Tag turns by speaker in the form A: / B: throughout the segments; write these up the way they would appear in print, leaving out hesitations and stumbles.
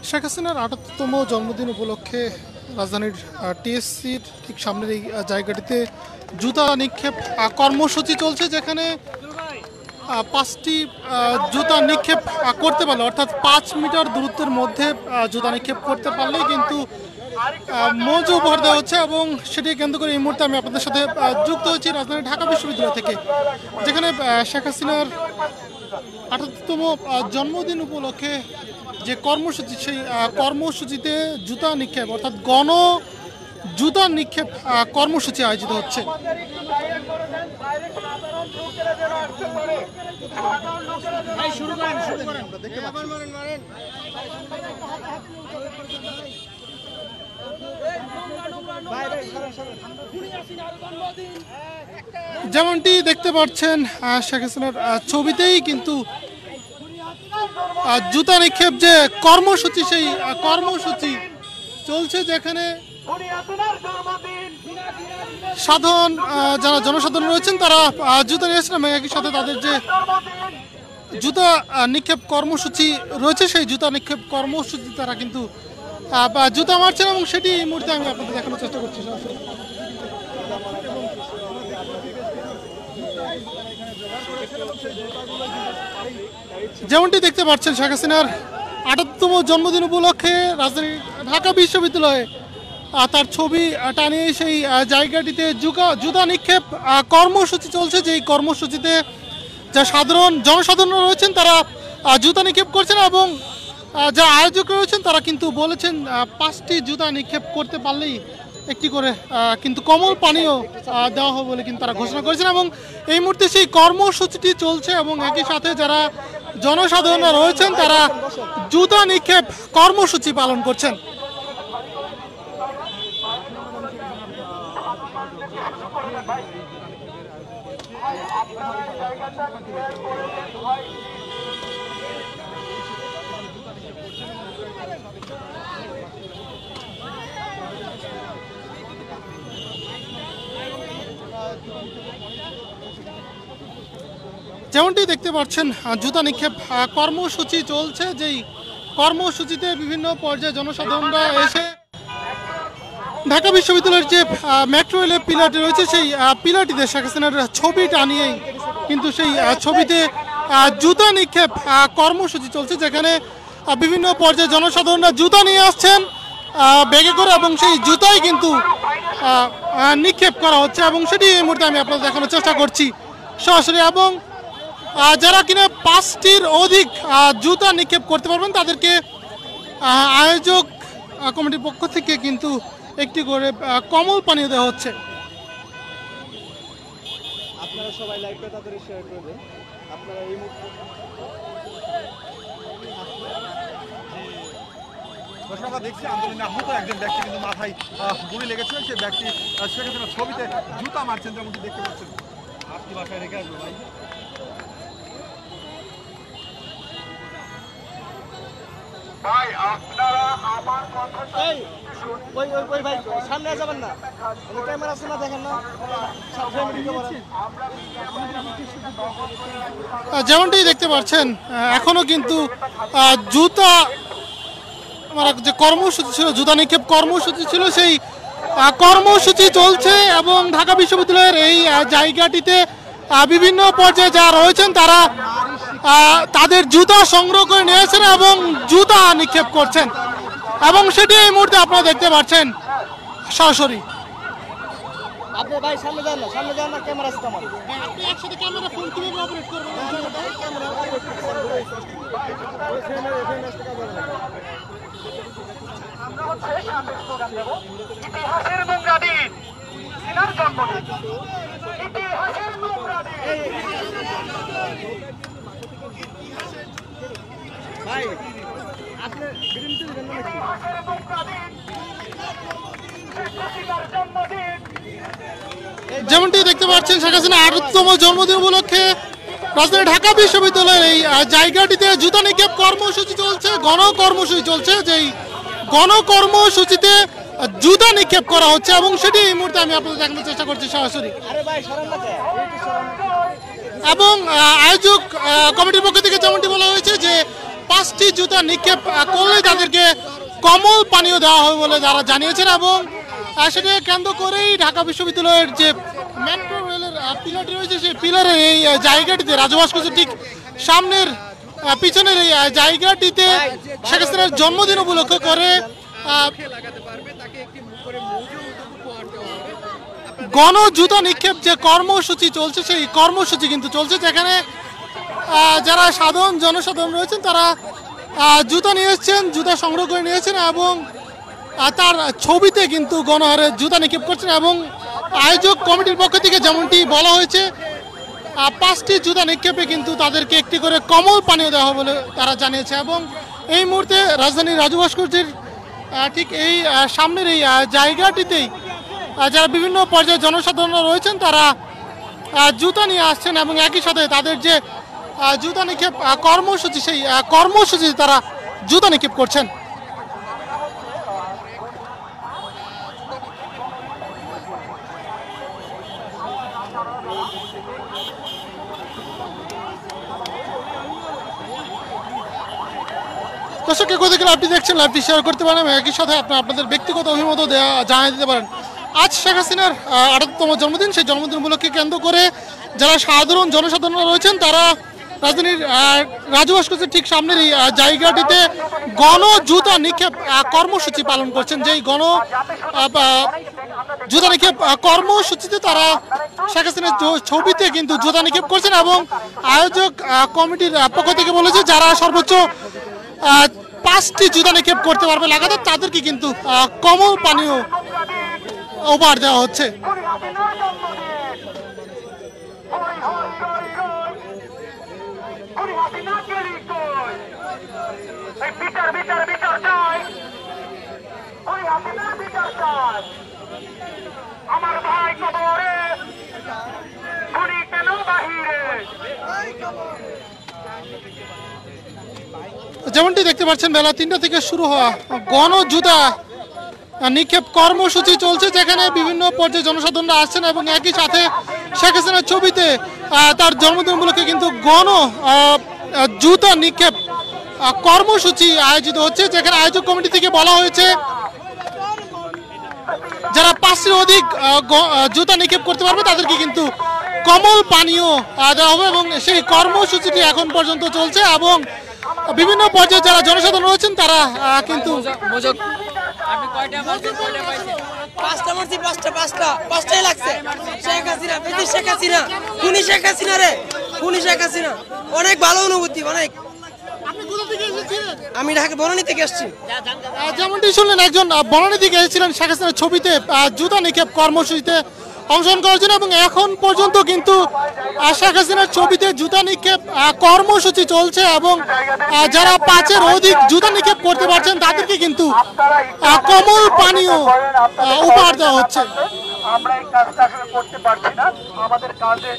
A: শেখ হাসিনার ৭৮তম জন্মদিন উপলক্ষে রাজধানীর টিএসসির ঠিক সামনের এই জায়গাটিতে জুতা নিক্ষেপ কর্মসূচি চলছে, যেখানে ৫টি জুতা নিক্ষেপ করতে পারলে, অর্থাৎ ৫ মিটার দূরত্বের মধ্যে জুতা নিক্ষেপ করতে পারলেই কিন্তু মঞ্চ উপহার দেওয়া হচ্ছে। এবং সেটি কেন্দ্র করে এই মুহূর্তে আমি আপনাদের সাথে যুক্ত হয়েছি রাজধানী ঢাকা বিশ্ববিদ্যালয় থেকে, যেখানে শেখ হাসিনার ৭৮তম জন্মদিন উপলক্ষে যে কর্মসূচি, সেই কর্মসূচিতে জুতা নিক্ষেপ অর্থাৎ গণ জুতা নিক্ষেপ কর্মসূচি আয়োজিত হচ্ছে। যেমনটি দেখতে পাচ্ছেন শেখ হাসিনার ছবিতেই কিন্তু জুতা নিক্ষেপ যে কর্মসূচি, সেই কর্মসূচি চলছে, যেখানে সাধারণ যারা জনসাধারণ রয়েছেন তারা জুতা নিয়েছেন এবং একই সাথে তাদের যে জুতা নিক্ষেপ কর্মসূচি রয়েছে সেই জুতা নিক্ষেপ কর্মসূচি তারা কিন্তু জুতা মারছেন, এবং সেটি এই মুহূর্তে আমি আপনাদের দেখানোর চেষ্টা করছি। যেমনটি দেখতে পাচ্ছেন শেখ হাসিনার ৭৮তম জন্মদিন উপলক্ষে রাজধানী ঢাকা বিশ্ববিদ্যালয়ে তার ছবি টানিয়ে সেই জায়গাটিতে জুতা নিক্ষেপ কর্মসূচি চলছে, যেই কর্মসূচিতে যা জনসাধারণ রয়েছেন তারা জুতা নিক্ষেপ করছেন, এবং যা আয়োজক রয়েছেন তারা কিন্তু বলেছেন ৫টি জুতা নিক্ষেপ করতে পারলেই একটি করে কিন্তু কমল পানীয় দেওয়া হবে বলে কিন্তু তারা ঘোষণা করেছেন। এবং এই মুহূর্তে সেই কর্মসূচিটি চলছে, এবং একই সাথে যারা জনসাধারণ রয়েছেন তারা জুতা নিক্ষেপ কর্মসূচি পালন করছেন। যেমনটি দেখতে পাচ্ছেন জুতা নিক্ষেপ কর্মসূচি চলছে, যেই কর্মসূচিতে বিভিন্ন পর্যায়ে জনসাধারণরা এসে ঢাকা বিশ্ববিদ্যালয়ের যে মেট্রো রেলের পিলারটি রয়েছে সেই পিলারটিতে শেখ হাসিনার ছবি টানিয়েই কিন্তু সেই ছবিতে জুতা নিক্ষেপ কর্মসূচি চলছে, যেখানে বিভিন্ন পর্যায়ে জনসাধারণরা জুতা নিয়ে আসছেন ব্যাগে করে, এবং সেই জুতাই কিন্তু নিক্ষেপ করা হচ্ছে, এবং সেটি এই মুহূর্তে আমি আপনাদের দেখানোর চেষ্টা করছি সরাসরি। এবং যারা কিনা ৫টির অধিক জুতা নিক্ষেপ করতে পারবেন তাদেরকে আয়োজক কমিটির পক্ষ থেকে কিন্তু একটি করে কমল পানীয় দেওয়া হচ্ছে।
B: আপনারা সবাই লাইভটা তাড়াতাড়ি শেয়ার করবেন। আপনারা এই মুহূর্তে
C: আমরা দেখছি আন্দোলনে আহত একজন ব্যক্তি কিন্তু মাথায় গুলি লেগেছিল, সেই ব্যক্তি শেখ হাসিনার ছবিতে জুতা মারছেন, যেমনটি দেখতে পাচ্ছেন। আপনি বাসায় রেখে আসবেন ভাই।
B: ভাই আপনারা আমার কথা ওই ভাই সামনে যাবেন না, ক্যামেরা আছে না, দেখেন না।
A: যেমনটি দেখতে পাচ্ছেন এখনো কিন্তু জুতা যে কর্মসূচি ছিল, জুতা নিক্ষেপ কর্মসূচি ছিল, সেই কর্মসূচি চলছে, এবং ঢাকা বিশ্ববিদ্যালয়ের এই জায়গাটিতে বিভিন্ন পর্যায়ে যারা রয়েছেন তারা তাদের জুতা সংগ্রহ করে নিয়েছেন এবং জুতা নিক্ষেপ করছেন, এবং সেটি এই মুহূর্তে আপনারা দেখতে পাচ্ছেন সরাসরি।
B: আপনি ভাই সামনে যান না, ক্যামেরা আছে আমার।
A: আপনি একসাথে ক্যামেরা ফোন কিভাবে অপারেট করবেন?
D: আমরা হচ্ছে সামনের স্লোগান দেব, ইতিহাসের নোংরা দিন, সিনার জন্মদিন, ইতিহাসের নোংরা দিন।
B: ভাই আপনি
D: ইতিহাসের নোংরা দিন, শেখ হাসিনার জন্মদিন।
A: যেমনটি দেখতে পাচ্ছেন শেখ হাসিনা ৮৮তম জন্মদিন উপলক্ষে রাজধানী ঢাকা বিশ্ববিদ্যালয়ের এই জায়গাটিতে জুতা নিক্ষেপ কর্মসূচি চলছে, গণকর্মসূচি চলছে, যেই গণকর্মসূচিতে জুতা নিক্ষেপ করা হচ্ছে, এবং সেটি এই মুহূর্তে আমি আপনাদের দেখানোর চেষ্টা করছি সরাসরি। এবং আয়োজক কমিটির পক্ষ থেকে যেমনটি বলা হয়েছে যে ৫টি জুতা নিক্ষেপ করলে তাদেরকে কমল পানীয় দেওয়া হবে বলে তারা জানিয়েছেন। এবং সেটাকে কেন্দ্র করেই ঢাকা বিশ্ববিদ্যালয়ের যে মেট্রো রেলের পিলারটি রয়েছে সেই পিলারের এই জায়গাটিতে রাজু ভাস্কর্যের ঠিক সামনের পিছনের এই জায়গাটিতে শেখ হাসিনার জন্মদিন উপলক্ষ করে গণ জুতা নিক্ষেপ যে কর্মসূচি চলছে সেই কর্মসূচি কিন্তু চলছে, যেখানে যারা সাধারণ জনসাধারণ রয়েছেন তারা জুতা নিয়ে এসছেন, জুতা সংগ্রহ করে নিয়েছেন এবং তার ছবিতে কিন্তু গণহারে জুতা নিক্ষেপ করছেন। এবং আয়োজক কমিটির পক্ষ থেকে যেমনটি বলা হয়েছে 5টি জুতা নিক্ষেপে কিন্তু তাদেরকে একটি করে কমল পানীয় দেওয়া হবে বলে তারা জানিয়েছে। এবং এই মুহূর্তে রাজধানীর রাজু ভাস্কর্যের ঠিক এই সামনের এই জায়গাটিতেই যারা বিভিন্ন পর্যায়ে জনসাধারণ রয়েছেন তারা জুতা নিয়ে আসছেন এবং একই সাথে তাদের যে জুতা নিক্ষেপ কর্মসূচি সেই কর্মসূচি তারা জুতা নিক্ষেপ করছেন। দর্শক থেকে লাইভটি দেখছেন, লাইভটি শেয়ার করতে পারেন, একই সাথে আপনাদের ব্যক্তিগত অভিমত জানিয়ে দিতে পারেন। আজ শেখ হাসিনার 68তম জন্মদিন, সেই জন্মদিন উপলক্ষে কেন্দ্র করে যারা সাধারণ জনসাধারণ রয়েছেন তারা রাজধানীর রাজু ভাস্কর্যের ঠিক সামনের এই জায়গাটিতে গণ জুতা নিক্ষেপ কর্মসূচি পালন করছেন। যেই গণ জুতা নিক্ষেপ কর্মসূচিতে তারা শেখ হাসিনার ছবিতে কিন্তু জুতা নিক্ষেপ করছেন এবং আয়োজক কমিটির পক্ষ থেকে বলেছে যারা সর্বোচ্চ 5টি জুতা নিক্ষেপ করতে পারবে লাগাতার তাদেরকে কিন্তু কমল পানীয় উপহার দেওয়া হচ্ছে।
D: আমার ভাই কবরে খুনি কেন বাহিরে।
A: যেমনটি দেখতে পাচ্ছেন বেলা 3টা থেকে শুরু হওয়া গণ জুতা নিক্ষেপ কর্মসূচি চলছে, যেখানে বিভিন্ন পর্যায়ে জনসাধারণরা আসছেন এবং একই সাথে শেখ হাসিনার ছবিতে তার জন্মদিন উপলক্ষে কিন্তু গণ জুতা নিক্ষেপ কর্মসূচি আয়োজিত হচ্ছে, যেখানে আয়োজক কমিটি থেকে বলা হয়েছে যারা 5টির অধিক জুতা নিক্ষেপ করতে পারবে তাদেরকে কিন্তু কমল পানীয় দেওয়া হবে। এবং সেই কর্মসূচিটি এখন পর্যন্ত চলছে এবং বিভিন্ন পর্যায়ে যারা জনসাধারণ রয়েছেন তারা কিন্তু
E: পাঁচটাই লাগছে। শেখ হাসিনা শেখ হাসিনা খুনি শেখ হাসিনা রে, খুনি শেখ হাসিনা। অনেক ভালো অনুভূতি, অনেক। আমি ঢাকা বনানী থেকে এসেছি।
A: যেমনটি শুনলেন একজন বনানী থেকে এসেছিলেন শেখ হাসিনার ছবিতে জুতা নিক্ষেপ কর্মসূচিতে অংশগ্রহণ করার জন্য এবং এখন পর্যন্ত কিন্তু শেখ হাসিনার ছবিতে জুতা নিক্ষেপ কর্মসূচি চলছে এবং যারা 5-এর অধিক জুতা নিক্ষেপ করতে পারছেন তাদেরকে কিন্তু কমল পানীয় উপহার দেওয়া হচ্ছে।
D: আমরা এই কাজটা আসলে করতে পারছি না, আমাদের কাজে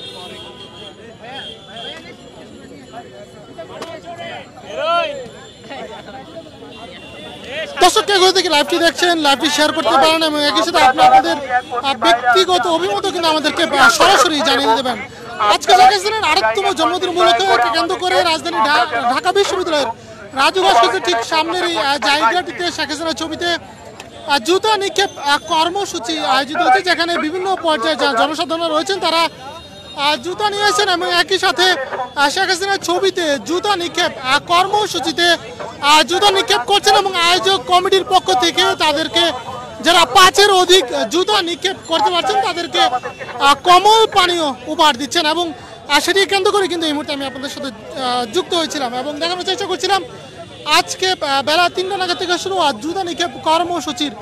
A: দর্শক থেকে লাইভটি দেখছেন, লাইভটি শেয়ার করতে পারেন এবং একই সাথে আপনাদের ব্যক্তিগত অভিমত কিন্তু আমাদেরকে সরাসরি জানিয়ে দেবেন। আজকে শেখ হাসিনার 68তম জন্মদিন উপলক্ষে কেন্দ্র করে রাজধানী ঢাকা বিশ্ববিদ্যালয়ের রাজু ভাস্কর্যের ঠিক সামনের এই জায়গাটিতে শেখ হাসিনার ছবিতে জুতা নিক্ষেপ কর্মসূচি আয়োজিত হচ্ছে, যেখানে বিভিন্ন পর্যায়ে জনসাধারণ রয়েছেন তারা জুতা নিয়েছেন এবং একই সাথে শেখ হাসিনার ছবিতে জুতা নিক্ষেপ কর্মসূচিতে জুতা নিক্ষেপ করছেন এবং আয়োজক কমিটির পক্ষ থেকে তাদেরকে যারা 5-এর অধিক জুতা নিক্ষেপ করতে পারছেন তাদেরকে কমল পানীয় উপহার দিচ্ছেন। এবং সেটি কেন্দ্র করে কিন্তু এই মুহূর্তে আমি আপনাদের সাথে যুক্ত হয়েছিলাম এবং দেখানোর চেষ্টা করছিলাম আজকে বেলা 3টা নাগাদ থেকে শুরু হওয়া জুতা নিক্ষেপ কর্মসূচির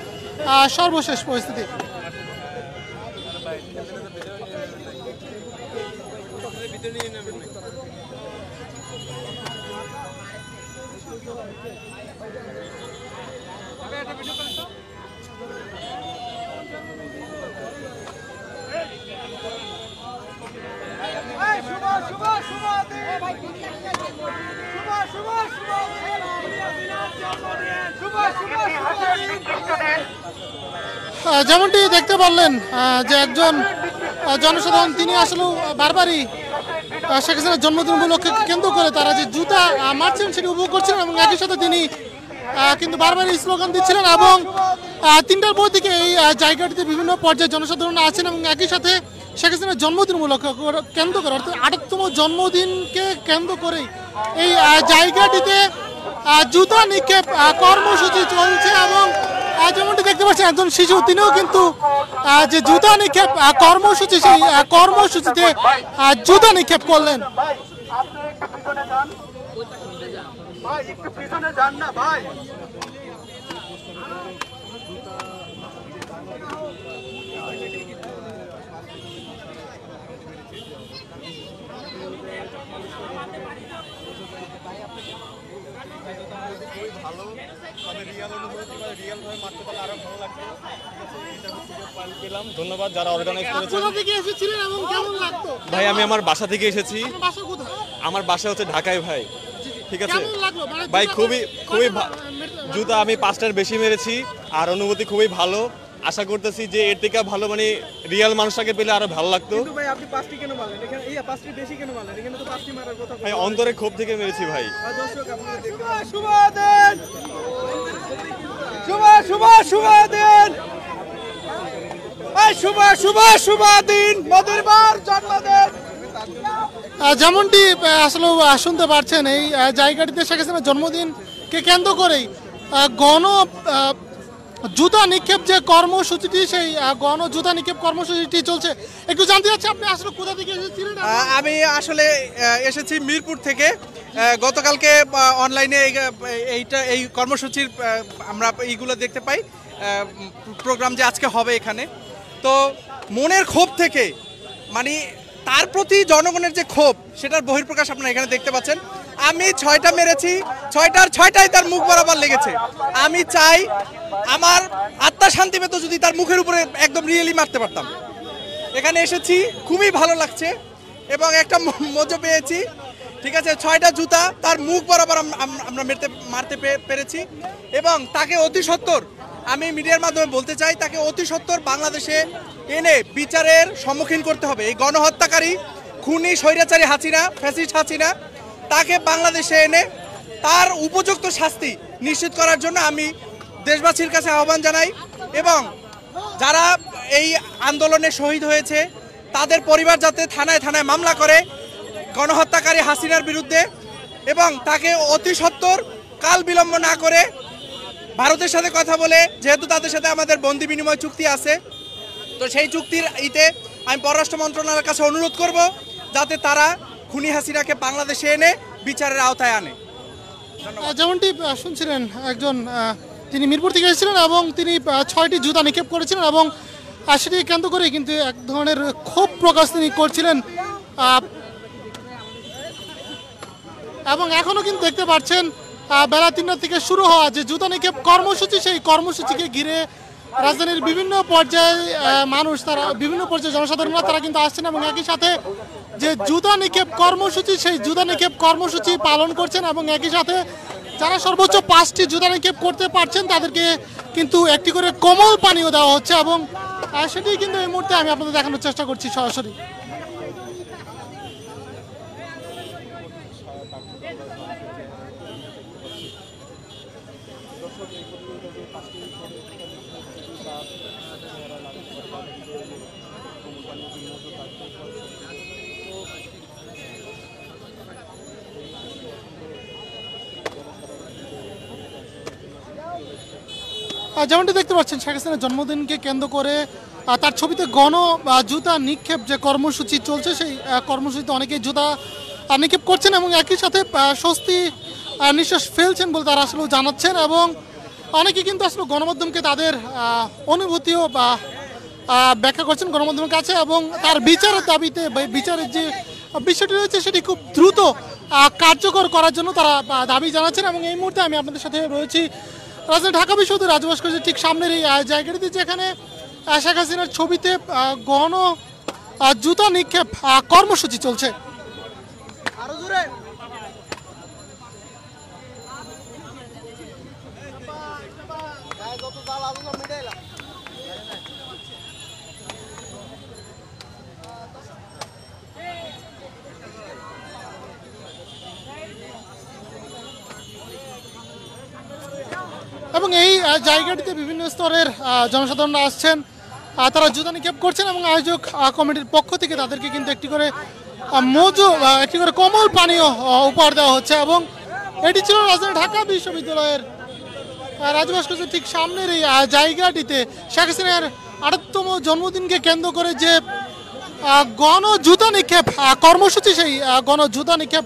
A: সর্বশেষ পরিস্থিতি। যেমনটি দেখতে পারলেন যে একজন জনসাধারণ তিনি আসলে বারবারই শেখ হাসিনার জন্মদিন উপলক্ষে কেন্দ্র করে তারা যে জুতা মারছেন সেটি উপভোগ করছেন এবং একই সাথে তিনি কিন্তু বারবার এই স্লোগান দিচ্ছিলেন এবং 3টার পর থেকে এই জায়গাটিতে বিভিন্ন পর্যায়ে জনসাধারণ আছেন এবং একই সাথে শেখ হাসিনার জন্মদিন কেন্দ্র করে অর্থাৎ 68তম জন্মদিনকে কেন্দ্র করেই এই জায়গাটিতে জুতা নিক্ষেপ কর্মসূচি চলছে এবং যেমনটি দেখতে পাচ্ছেন একজন শিশু তিনিও কিন্তু যে জুতা নিক্ষেপ কর্মসূচি সেই কর্মসূচিতে জুতা নিক্ষেপ করলেন।
B: ভাই আপনি একটু পিছনে যান, ভাই একটু পিছনে যান না ভাই।
C: ভালো মানে রিয়াল অনুভূতি মানে রিয়াল ভাবে মারতে পারলে আরো ভালো লাগতো।
F: পেলাম ধন্যবাদ যারা অর্গানাইজ করেছেন।
A: কোথা থেকে এসেছিলেন এবং কেমন লাগতো?
F: ভাই আমি আমার বাসা থেকে এসেছি।
A: আপনার বাসা কোথায়?
F: আমার বাসা হচ্ছে ঢাকায় ভাই, ঠিক আছে
A: কেমন লাগলো? মানে
F: ভাই
A: জুতা
F: খুবই
A: কয়টা
F: জুতা আমি 5টার বেশি মেরেছি আর অনুভূতি খুবই ভালো। আশা করতেছি যে এর থেকে ভালো মানে রিয়াল মানুষটাকে পেলে আরো ভালো লাগতো।
C: কিন্তু ভাই আপনি 5টি কেন মারলেন? এখানে এই 5টি বেশি কেন মারলেন? এখানে তো 5টি মারার কথা।
F: ভাই অন্তরে ক্ষোভ থেকে মেরেছি ভাই।
C: আর দর্শক আপনারা দেখতে
B: শুভ দিন, শুভ দিন, এই শুভ দিন, মদিরবার জন্মদিন।
A: যেমনটি আসলে শুনতে পারছেন এই জায়গাটিতে শেখ হাসিনার জন্মদিনকে কেন্দ্র করেই গণ জুতা নিক্ষেপ যে কর্মসূচিটি সেই গণ জুতা নিক্ষেপ কর্মসূচিটি চলছে। একটু জানতে চাচ্ছি আপনি আসলে কোথা থেকে এসেছিলেন?
G: আমি আসলে এসেছি মিরপুর থেকে। গতকালকে অনলাইনে এই কর্মসূচির আমরা এইগুলো দেখতে পাই, প্রোগ্রাম যে আজকে হবে এখানে। তো মনের ক্ষোভ থেকে মানে তার প্রতি জনগণের যে ক্ষোভ সেটার বহিঃপ্রকাশ আপনারা এখানে দেখতে পাচ্ছেন। আমি 6টা মেরেছি, 6টাই তার মুখ বরাবর লেগেছে। আমি চাই আমার আত্মা শান্তি পেত যদি তার মুখের উপরে একদম রিয়েলি মারতে পারতাম। এখানে এসেছি খুবই ভালো লাগছে এবং একটা মজা পেয়েছি, ঠিক আছে। 6টা জুতা তার মুখ বরাবর আমরা মারতে পেরেছি এবং তাকে অতি সত্বর আমি মিডিয়ার মাধ্যমে বলতে চাই তাকে অতি সত্বর বাংলাদেশে এনে বিচারের সম্মুখীন করতে হবে। এই গণহত্যাকারী খুনি স্বৈরাচারী হাসিনা, ফ্যাসিস্ট হাসিনা, তাকে বাংলাদেশে এনে তার উপযুক্ত শাস্তি নিশ্চিত করার জন্য আমি দেশবাসীর কাছে আহ্বান জানাই এবং যারা এই আন্দোলনে শহীদ হয়েছে তাদের পরিবার যাতে থানায় থানায় মামলা করে গণহত্যাকারী হাসিনার বিরুদ্ধে এবং তাকে অতি সত্বর কাল বিলম্ব না করে ভারতের সাথে কথা বলে, যেহেতু তাদের সাথে আমাদের বন্দি বিনিময় চুক্তি আছে, তো সেই চুক্তির আমি পররাষ্ট্র মন্ত্রণালয়ের কাছে অনুরোধ করব যাতে তারা খুনি হাসিনাকে বাংলাদেশে এনে বিচারের আওতায় আনে।
A: যেমনটি শুনছিলেন একজন তিনি মিরপুর থেকে এসেছিলেন এবং তিনি 6টি জুতা নিক্ষেপ করেছিলেন এবং সেটি কেন্দ্র করে কিন্তু এক ধরনের ক্ষোভ প্রকাশ তিনি করছিলেন এবং এখনও কিন্তু দেখতে পাচ্ছেন বেলা 3টা থেকে শুরু হওয়া যে জুতা নিক্ষেপ কর্মসূচি সেই কর্মসূচিকে ঘিরে রাজধানীর বিভিন্ন পর্যায়ে মানুষ তারা বিভিন্ন পর্যায়ে জনসাধারণরা তারা কিন্তু আসছেন এবং একই সাথে যে জুতা নিক্ষেপ কর্মসূচি সেই জুতা নিক্ষেপ কর্মসূচি পালন করছেন এবং একই সাথে যারা সর্বোচ্চ 5টি জুতা নিক্ষেপ করতে পারছেন তাদেরকে কিন্তু একটি করে কোমল পানীয় দেওয়া হচ্ছে এবং সেটি কিন্তু এই মুহূর্তে আমি আপনাদের দেখানোর চেষ্টা করছি সরাসরি। যেমনটি দেখতে পাচ্ছেন শেখ হাসিনার জন্মদিনকে কেন্দ্র করে তার ছবিতে গণ জুতা নিক্ষেপ যে কর্মসূচি চলছে সেই কর্মসূচিতে অনেকেই জুতা নিক্ষেপ করছেন এবং একই সাথে স্বস্তি নিঃশ্বাস ফেলছেন বলে তারা আসলে জানাচ্ছেন এবং অনেকে কিন্তু আসলে গণমাধ্যমকে তাদের অনুভূতিও ব্যাখ্যা করছেন গণমাধ্যমের কাছে এবং তার বিচারের দাবিতে বিচারের যে বিষয়টি রয়েছে সেটি খুব দ্রুত কার্যকর করার জন্য তারা দাবি জানাচ্ছেন এবং এই মুহূর্তে আমি আপনাদের সাথে রয়েছি রাজধানী ঢাকা বিশ্ববিদ্যালয় রাজভাস্কর্যের ঠিক সামনের এই জায়গাটিতে যেখানে শেখ হাসিনার ছবিতে গণ জুতা নিক্ষেপ কর্মসূচি চলছে।
B: আরো জোরে যত জাল আলো মিটাইলাম।
A: এবং এই জায়গাটিতে বিভিন্ন স্তরের জনসাধারণ আসছেন, তারা জুতা নিক্ষেপ করছেন এবং আয়োজক কমিটির পক্ষ থেকে তাদেরকে কিন্তু একটি করে একটি করে কোমল পানীয় উপহার দেওয়া হচ্ছে। এবং এটি ছিল রাজধানী ঢাকা বিশ্ববিদ্যালয়ের রাজভাস্কর্যের ঠিক সামনের এই জায়গাটিতে শেখ হাসিনার ৮তম জন্মদিনকে কেন্দ্র করে যে গণ জুতা নিক্ষেপ কর্মসূচি, সেই গণ জুতা নিক্ষেপ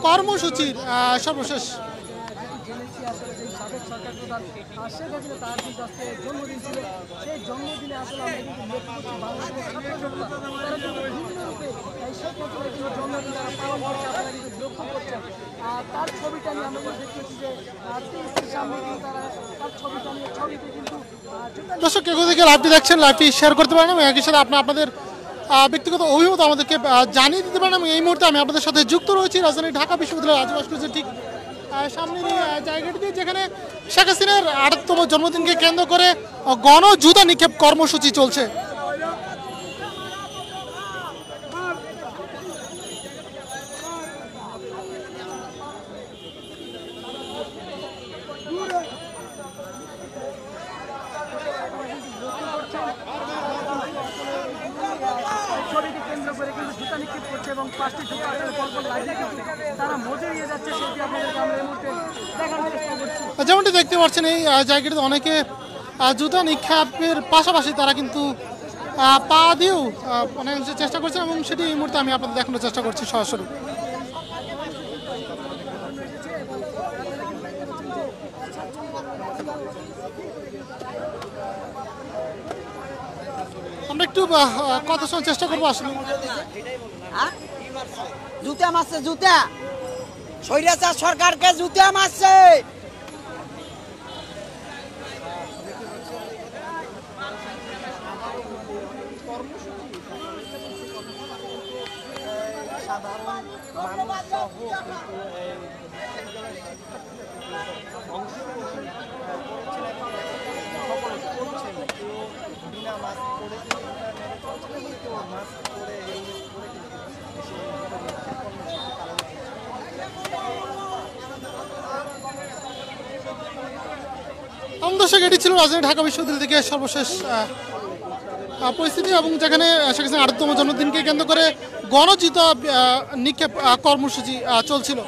A: কর্মসূচির সর্বশেষ
H: তার ছবিটা নিয়ে আমরা দেখতেছি যে তার ছবিটা নিয়ে ছবিতে কিন্তু
A: দর্শক কেউ থেকে লাইভটি দেখছেন, লাইভটি শেয়ার করতে পারেন এবং একই সাথে আপনাদের ব্যক্তিগত অভিমত আমাদেরকে জানিয়ে দিতে পারেন। এবং এই মুহূর্তে আমি আপনাদের সাথে যুক্ত রয়েছি রাজধানী ঢাকা বিশ্ববিদ্যালয়ের রাজভাস্কর্যের ঠিক সামনের এই জায়গাটিতে, যেখানে শেখ হাসিনার ৮তম জন্মদিনকে কেন্দ্র করে গণ জুতা নিক্ষেপ কর্মসূচি চলছে।
H: ছবিকে কেন্দ্র করে কিন্তু জুতা নিক্ষেপ করছে এবং 5টি জুতা আসলে পরপর লাগিয়ে কিন্তু তারা মজে নিয়ে যাচ্ছে, সেটি আপনাদেরকে আমরা এই মুহূর্তে দেখানোর চেষ্টা করছি।
A: যেমনটি দেখতে পাচ্ছেন এই জায়গাটিতে অনেকে জুতা নিক্ষেপের পাশাপাশি তারা কিন্তু পা দিয়েও অনেক চেষ্টা করছেন এবং সেটি এই মুহূর্তে আমি আপনাদের দেখানোর চেষ্টা করছি সরাসরি। আমরা একটু কথা শোনার চেষ্টা করবো আসলে।
E: জুতা মারছে, জুতা স্বৈরাচার সরকারকে জুতা মারছে।
A: দর্শক এটি ছিল রাজধানী ঢাকা বিশ্ববিদ্যালয় থেকে সর্বশেষ পরিস্থিতি এবং যেখানে শেখ হাসিনার ৮তম জন্মদিনকে কেন্দ্র করে গণজুতা নিক্ষেপ কর্মসূচি চলছিল।